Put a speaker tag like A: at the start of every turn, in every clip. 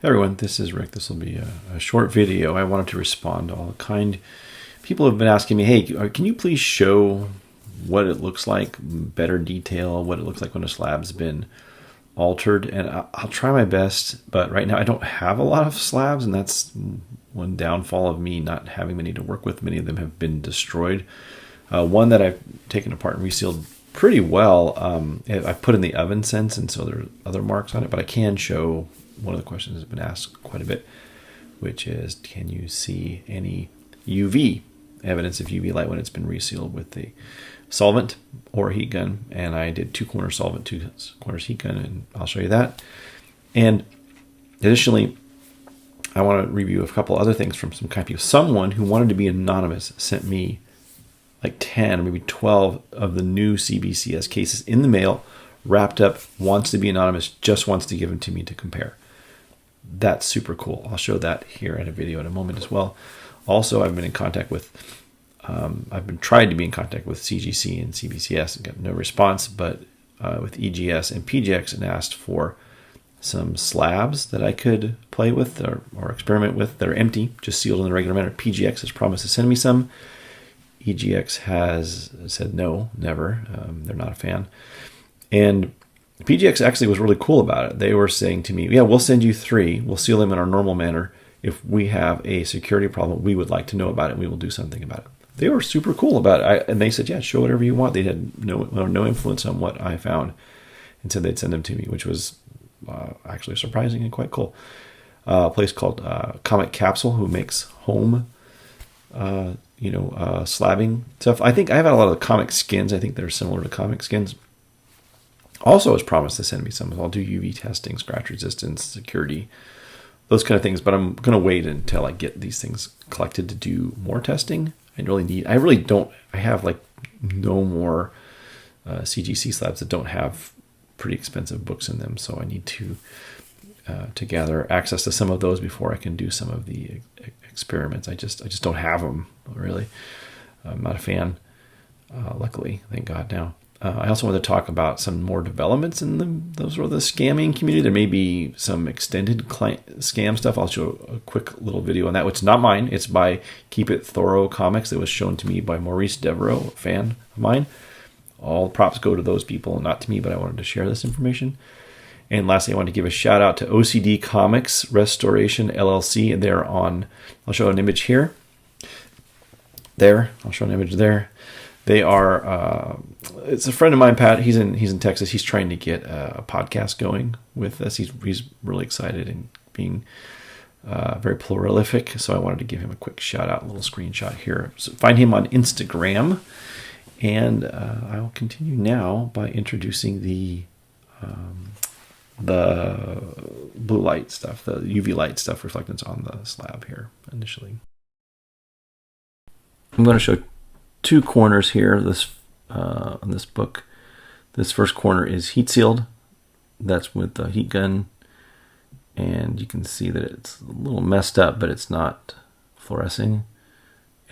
A: Hey everyone, this is Rick. This will be a short video. I wanted to respond to all the kind people have been asking me, hey, can you please show what it looks like, better detail, what it looks like when a slab's been altered? And I'll try my best, but right now I don't have a lot of slabs, and that's one downfall of me not having many to work with. Many of them have been destroyed. One that I've taken apart and resealed pretty well, I put in the oven since, and so there are other marks on it, but I can show. One of the questions has been asked quite a bit, which is, can you see any UV evidence of UV light when it's been resealed with the solvent or heat gun? And I did 2-corner solvent, 2 corners heat gun, and I'll show you that. And additionally, I want to review a couple other things from some kind people. Someone who wanted to be anonymous sent me like 10 or maybe 12 of the new CBCS cases in the mail, wrapped up, wants to be anonymous, just wants to give them to me to compare. That's super cool. I'll show that here in a video in a moment as well. Also, I've been in contact with, I've been trying to be in contact with CGC and CBCS and got no response, but with EGS and PGX, and asked for some slabs that I could play with or experiment with that are empty, just sealed in the regular manner. PGX has promised to send me some. EGX has said no, never. They're not a fan. And PGX actually was really cool about it. They were saying to me, yeah, we'll send you 3. We'll seal them in our normal manner. If we have a security problem, we would like to know about it, and we will do something about it. They were super cool about it. And they said, yeah, show whatever you want. They had no influence on what I found, and said they'd send them to me, which was actually surprising and quite cool. A place called Comic Capsule, who makes home slabbing stuff. I think I've had a lot of the comic skins. I think they're similar to comic skins. Also has promised to send me some. I'll do UV testing, scratch resistance, security, those kind of things. But I'm going to wait until I get these things collected to do more testing. I have like no more CGC slabs that don't have pretty expensive books in them. So I need to gather access to some of those before I can do some of the experiments. I just don't have them, really. I'm not a fan, luckily, thank God now. I also want to talk about some more developments in the scamming community. There may be some extended client scam stuff. I'll show a quick little video on that, which is not mine. It's by Keep It Thoro Comics. It was shown to me by Maurice Devereaux, a fan of mine. All props go to those people, not to me, but I wanted to share this information. And lastly, I want to give a shout out to OCD Comics Restoration, LLC. And they're on, I'll show an image here. There, I'll show an image there. They are, it's a friend of mine, Pat. He's in Texas. He's trying to get a podcast going with us. He's really excited and being very prolific. So I wanted to give him a quick shout out, a little screenshot here. So find him on Instagram. And I will continue now by introducing the blue light stuff, the UV light stuff reflectance on the slab here initially. I'm going to show 2 corners here. On this book, this first corner is heat sealed. That's with the heat gun, and you can see that it's a little messed up, but it's not fluorescing.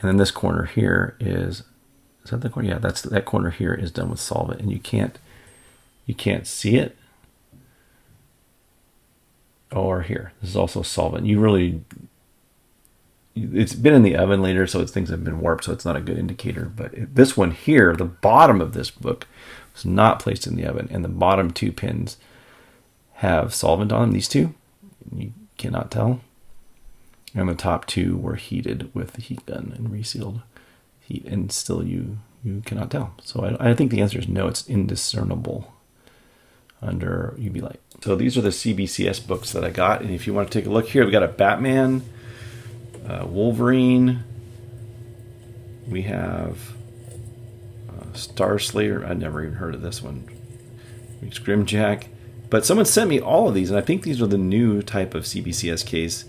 A: And then this corner here is that the corner? Yeah, that corner here is done with solvent, and you can't see it. Or here, this is also solvent. It's been in the oven later, so things have been warped, so it's not a good indicator. But this one here, the bottom of this book, was not placed in the oven, and the bottom 2 pins have solvent on them. These 2, you cannot tell. And the top 2 were heated with the heat gun and resealed heat, and still you cannot tell. So I think the answer is no. It's indiscernible under UV light. So these are the CBCS books that I got, and if you want to take a look here, we got a Batman, Wolverine, we have Star Slayer. I've never even heard of this one. Grimjack. But someone sent me all of these, and I think these are the new type of CBCS case.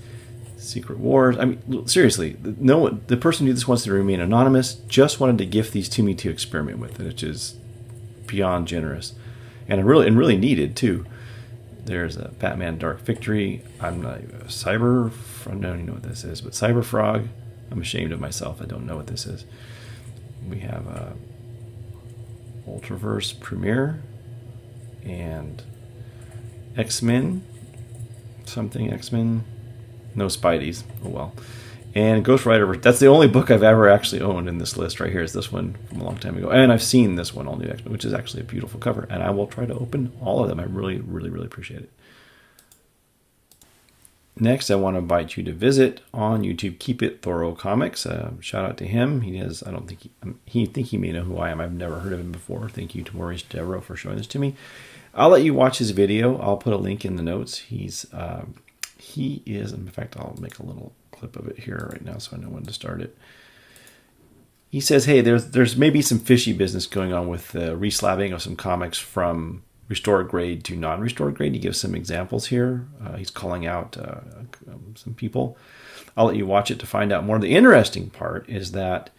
A: Secret Wars. I mean, seriously, the person who just wants to remain anonymous just wanted to gift these to me to experiment with, which is beyond generous, and really needed too. There's a Batman Dark Victory. I'm not I don't even know what this is, but Cyber Frog. I'm ashamed of myself. I don't know what this is. We have Ultraverse Premiere and X-Men something X-Men. No Spideys. Oh well. And Ghost Rider. That's the only book I've ever actually owned in this list right here. Is this one from a long time ago. And I've seen this one, All New X-Men, which is actually a beautiful cover. And I will try to open all of them. I really, really, really appreciate it. Next, I want to invite you to visit on YouTube. Keep It Thoro Comics. Shout out to him. He has. I don't think he may know who I am. I've never heard of him before. Thank you to Maurice Devereaux for showing this to me. I'll let you watch his video. I'll put a link in the notes. He is. In fact, I'll make a little clip of it here right now so I know when to start it. He says, "Hey, there's maybe some fishy business going on with the reslabbing of some comics from restored grade to non-restored grade." He gives some examples here. He's calling out some people. I'll let you watch it to find out more. The interesting part is that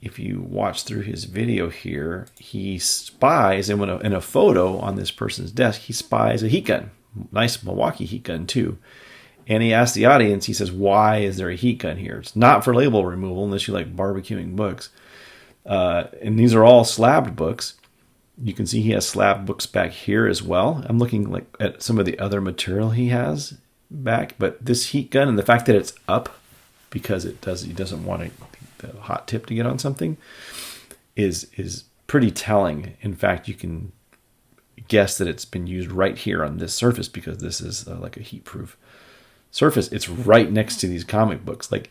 A: if you watch through his video here, he spies, and in a photo on this person's desk, he spies a heat gun. Nice Milwaukee heat gun too. And he asks the audience, he says, "Why is there a heat gun here?" It's not for label removal unless you like barbecuing books. And these are all slabbed books. You can see he has slab books back here as well. I'm looking like at some of the other material he has back, but this heat gun and the fact that it's up because he doesn't want the hot tip to get on something is pretty telling. In fact, you can guess that it's been used right here on this surface because this is like a heat-proof surface. It's right next to these comic books. Like,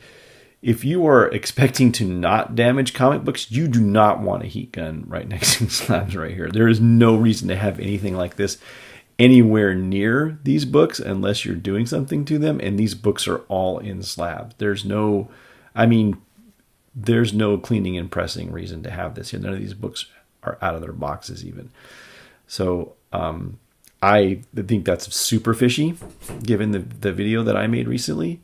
A: if you are expecting to not damage comic books, you do not want a heat gun right next to the slabs right here. There is no reason to have anything like this anywhere near these books unless you're doing something to them. And these books are all in slabs. There's no cleaning and pressing reason to have this here. None of these books are out of their boxes even. So I think that's super fishy given the video that I made recently.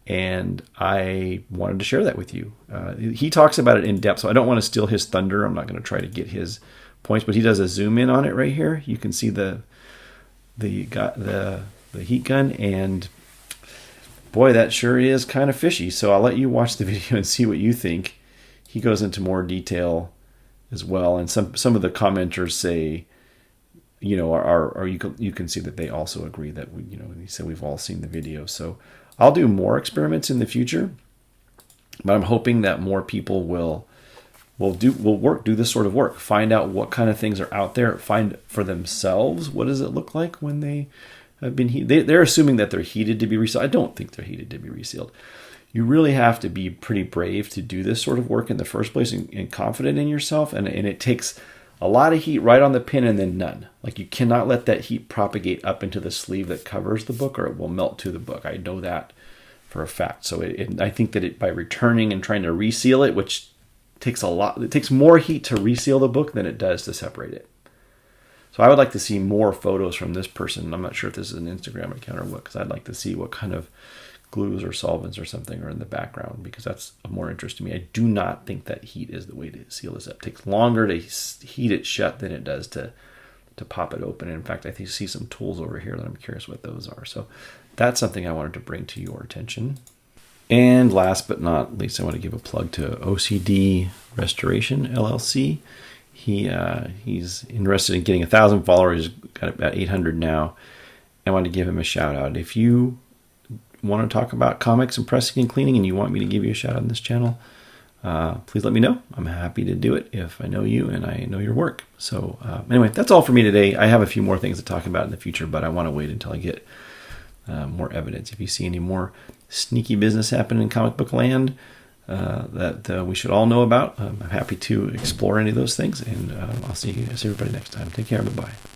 A: And I wanted to share that with you. He talks about it in depth, so I don't want to steal his thunder. I'm not going to try to get his points, but he does a zoom in on it right here. You can see the heat gun, and boy, that sure is kind of fishy. So I'll let you watch the video and see what you think. He goes into more detail as well, and some of the commenters say, you can see that they also agree that he said we've all seen the video. So I'll do more experiments in the future, but I'm hoping that more people will do this sort of work, find out what kind of things are out there, find for themselves what does it look like when they have been heated. They're assuming that they're heated to be resealed. I don't think they're heated to be resealed. You really have to be pretty brave to do this sort of work in the first place and confident in yourself, and it takes a lot of heat right on the pin and then none. Like, you cannot let that heat propagate up into the sleeve that covers the book or it will melt to the book. I know that for a fact. So I think that by returning and trying to reseal it, which takes it takes more heat to reseal the book than it does to separate it. So I would like to see more photos from this person. I'm not sure if this is an Instagram account or what, because I'd like to see what kind of glues or solvents or something are in the background, because that's of more interest to me. I do not think that heat is the way to seal this up. It takes longer to heat it shut than it does to pop it open. And in fact, I see some tools over here that I'm curious what those are. So that's something I wanted to bring to your attention. And last but not least, I want to give a plug to OCD Restoration, LLC. He's interested in getting 1,000 followers. He's got about 800 now. I want to give him a shout out. If you want to talk about comics and pressing and cleaning and you want me to give you a shout out on this channel, please let me know. I'm happy to do it if I know you and I know your work. So anyway, that's all for me today. I have a few more things to talk about in the future, but I want to wait until I get more evidence. If you see any more sneaky business happening in comic book land that we should all know about, I'm happy to explore any of those things. And I'll see everybody next time. Take care. Bye-bye.